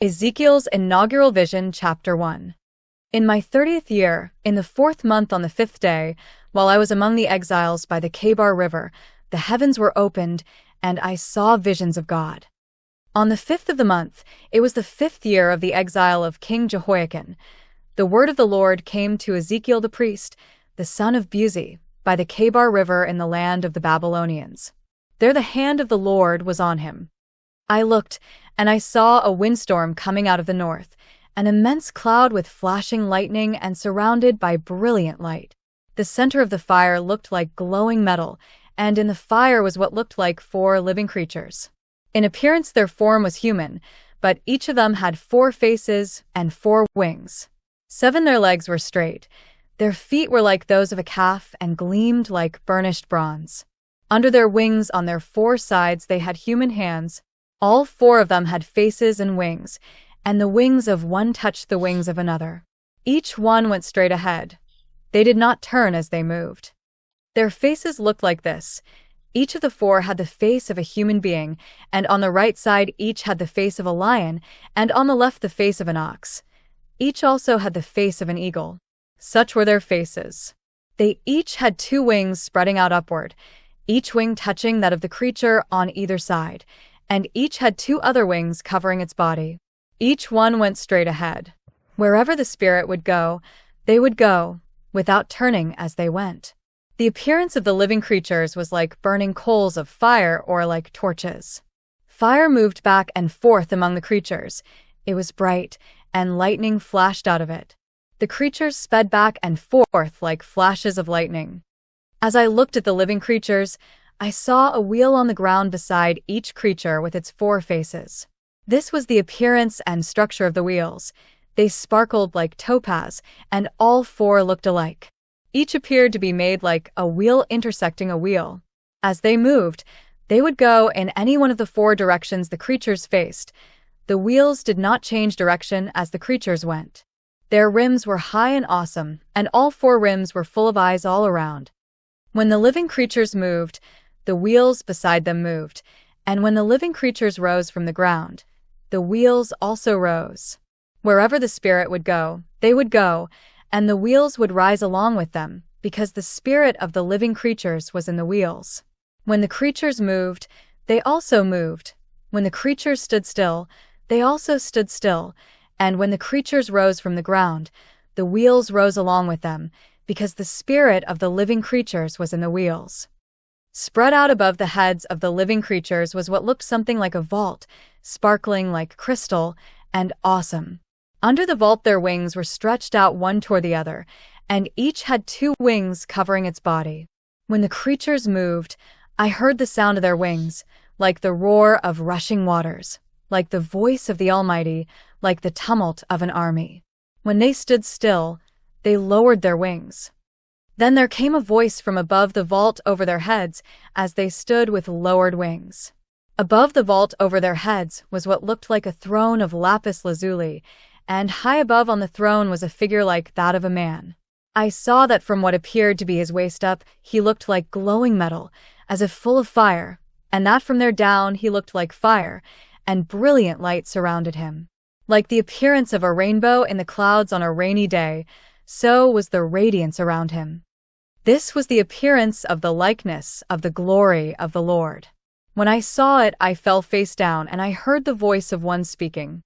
Ezekiel's Inaugural Vision, Chapter 1. In my 30th year, in the 4th month on the 5th day, while I was among the exiles by the Kebar River, the heavens were opened, and I saw visions of God. On the 5th of the month, it was the 5th year of the exile of King Jehoiakim. The word of the Lord came to Ezekiel the priest, the son of Buzi, by the Kebar River in the land of the Babylonians. There the hand of the Lord was on him. I looked, and I saw a windstorm coming out of the north, an immense cloud with flashing lightning and surrounded by brilliant light. The center of the fire looked like glowing metal, and in the fire was what looked like 4 living creatures. In appearance their form was human, but each of them had 4 faces and 4 wings. 7 their legs were straight. Their feet were like those of a calf and gleamed like burnished bronze. Under their wings on their 4 sides they had human hands. All 4 of them had faces and wings, and the wings of one touched the wings of another. Each one went straight ahead. They did not turn as they moved. Their faces looked like this. Each of the 4 had the face of a human being, and on the right side each had the face of a lion, and on the left the face of an ox. Each also had the face of an eagle. Such were their faces. They each had 2 wings spreading out upward, each wing touching that of the creature on either side, and each had 2 other wings covering its body. Each one went straight ahead. Wherever the spirit would go, they would go, without turning as they went. The appearance of the living creatures was like burning coals of fire or like torches. Fire moved back and forth among the creatures. It was bright, and lightning flashed out of it. The creatures sped back and forth like flashes of lightning. As I looked at the living creatures, I saw a wheel on the ground beside each creature with its 4 faces. This was the appearance and structure of the wheels. They sparkled like topaz, and all 4 looked alike. Each appeared to be made like a wheel intersecting a wheel. As they moved, they would go in any one of the 4 directions the creatures faced. The wheels did not change direction as the creatures went. Their rims were high and awesome, and all 4 rims were full of eyes all around. When the living creatures moved, the wheels beside them moved, and when the living creatures rose from the ground, the wheels also rose. Wherever the spirit would go, they would go, and the wheels would rise along with them, because the spirit of the living creatures was in the wheels. When the creatures moved, they also moved. When the creatures stood still, they also stood still, and when the creatures rose from the ground, the wheels rose along with them, because the spirit of the living creatures was in the wheels. Spread out above the heads of the living creatures was what looked something like a vault, sparkling like crystal, and awesome. Under the vault their wings were stretched out one toward the other, and each had 2 wings covering its body. When the creatures moved, I heard the sound of their wings, like the roar of rushing waters, like the voice of the Almighty, like the tumult of an army. When they stood still, they lowered their wings. Then there came a voice from above the vault over their heads as they stood with lowered wings. Above the vault over their heads was what looked like a throne of lapis lazuli, and high above on the throne was a figure like that of a man. I saw that from what appeared to be his waist up, he looked like glowing metal, as if full of fire, and that from there down he looked like fire, and brilliant light surrounded him. Like the appearance of a rainbow in the clouds on a rainy day, so was the radiance around him. This was the appearance of the likeness of the glory of the Lord. When I saw it, I fell face down, and I heard the voice of one speaking.